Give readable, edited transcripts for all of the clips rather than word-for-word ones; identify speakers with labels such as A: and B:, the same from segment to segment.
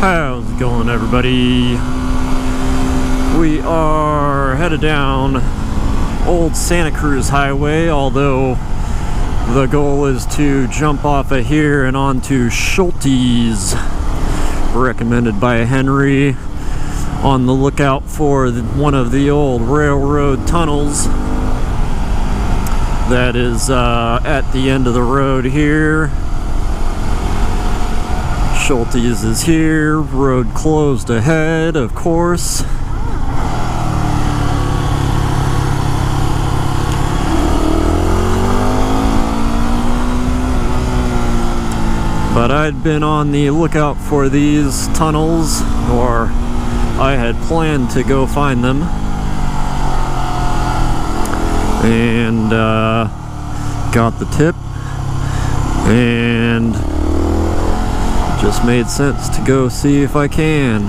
A: How's it going, everybody? We are headed down Old Santa Cruz Highway, although the goal is to jump off of here and onto Schulties, recommended by Henry, on the lookout for one of the old railroad tunnels that is at the end of the road here. Schulties is here, road closed ahead, of course. But I'd been on the lookout for these tunnels, or I had planned to go find them. And got the tip, and just made sense to go see if I can.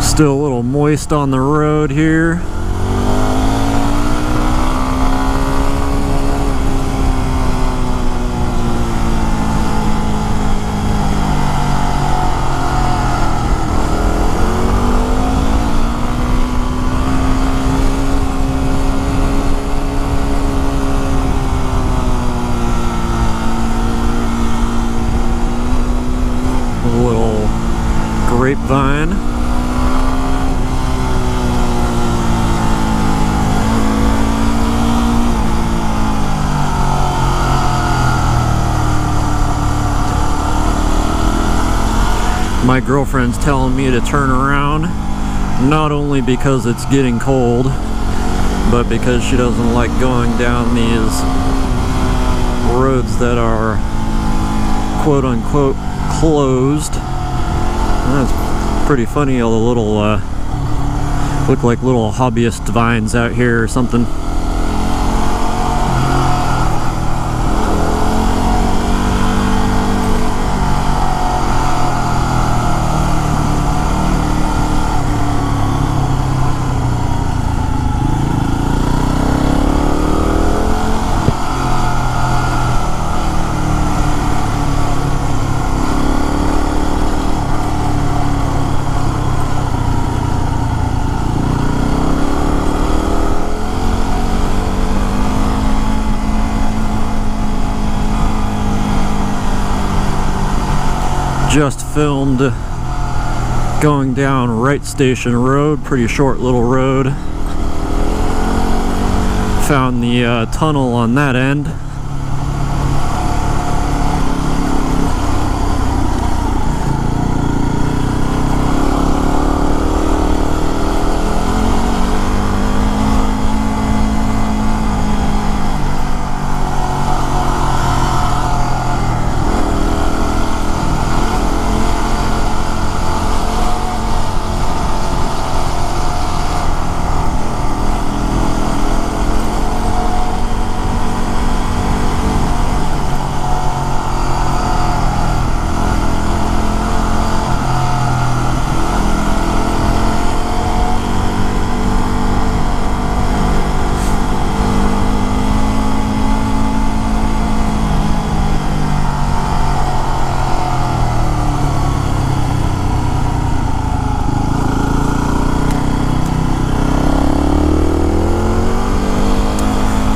A: Still a little moist on the road here. Grapevine. My girlfriend's telling me to turn around, not only because it's getting cold, but because she doesn't like going down these roads that are quote-unquote closed. That's pretty funny, all the little look like little hobbyist vines out here or something. Just filmed going down Wright Station Road, pretty short little road. Found the tunnel on that end.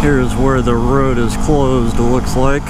A: Here's where the road is closed, it looks like.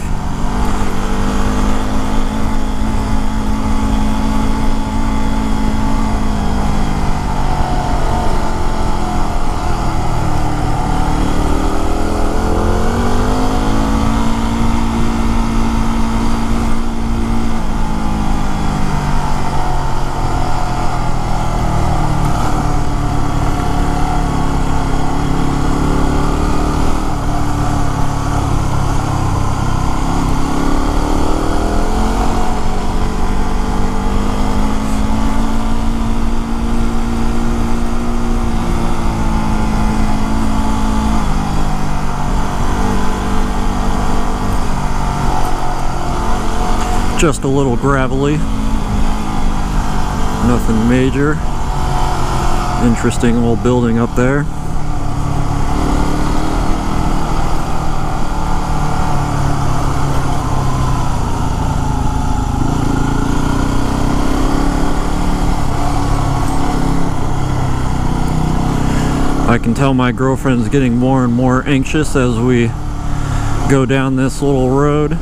A: Just a little gravelly, nothing major. Interesting old building up there. I can tell my girlfriend's getting more and more anxious as we go down this little road.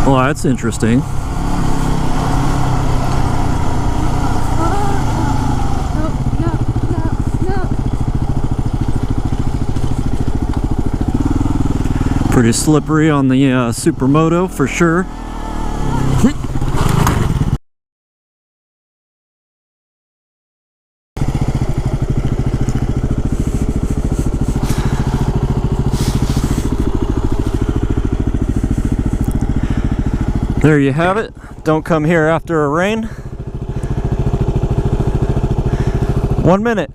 A: Well, that's interesting. Pretty slippery on the Supermoto for sure. There you have it. Don't come here after a rain. 1 minute.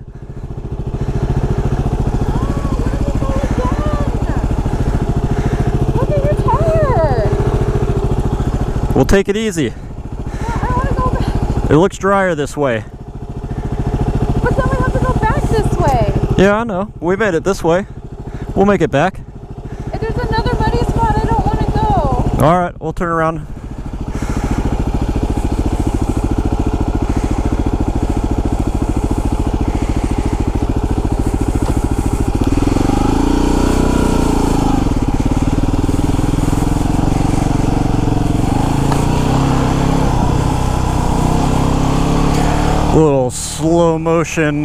B: Look at your tire.
A: We'll take it easy.
B: I want to go back.
A: It looks drier this way.
B: But then we have to go back this way.
A: Yeah, I know. We made it this way. We'll make it back.
B: If there's another muddy spot, I don't want to go.
A: All right, we'll turn around. Little slow motion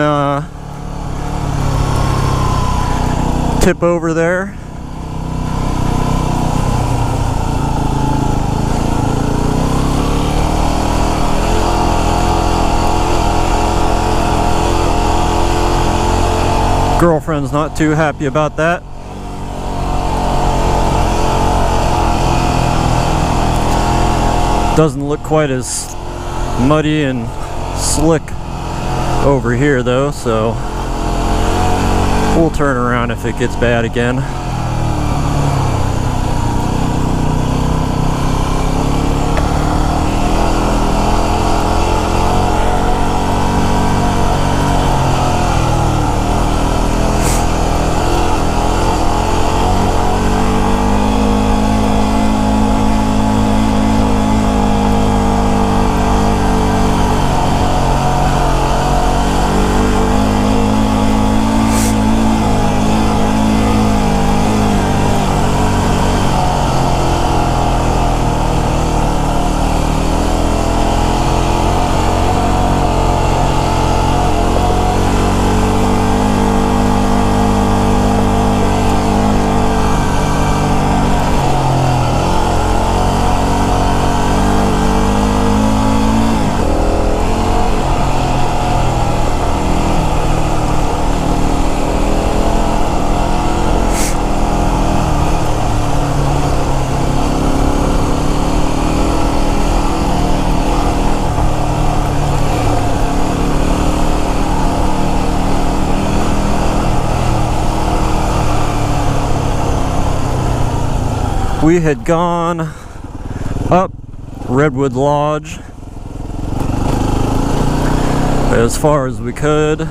A: tip over there. Girlfriend's not too happy about that. Doesn't look quite as muddy and slick over here though, so we'll turn around if it gets bad again. We had gone up Redwood Lodge as far as we could.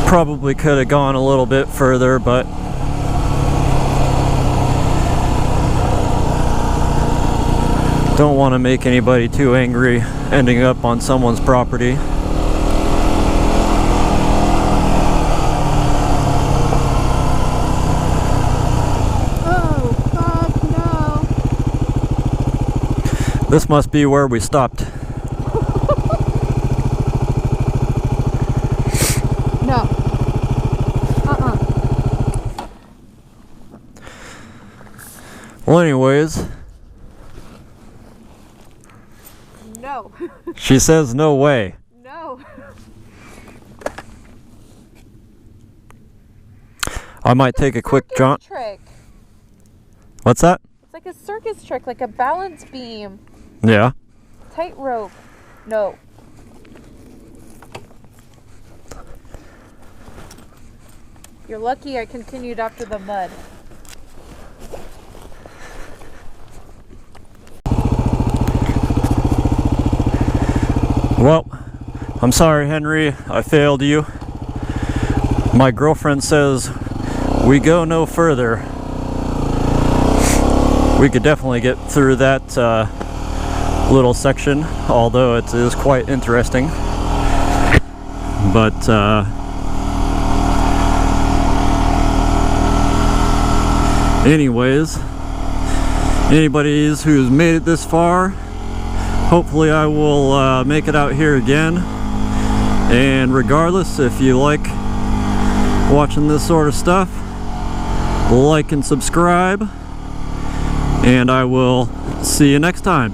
A: Probably could have gone a little bit further, but Don't want to make anybody too angry ending up on someone's property.
B: Oh, fuck no.
A: This must be where we stopped.
B: No.
A: Well, anyways,
B: No.
A: she says no way.
B: No.
A: I might take a quick jaunt.
B: Trick.
A: What's that?
B: It's like a circus trick, like a balance beam.
A: Yeah.
B: Tightrope. No. You're lucky I continued after the mud.
A: Well, I'm sorry, Henry, I failed you. My girlfriend says we go no further. We could definitely get through that little section, although it is quite interesting. But anyways, anybody who's made it this far, hopefully I will make it out here again. And regardless, if you like watching this sort of stuff, like and subscribe, and I will see you next time.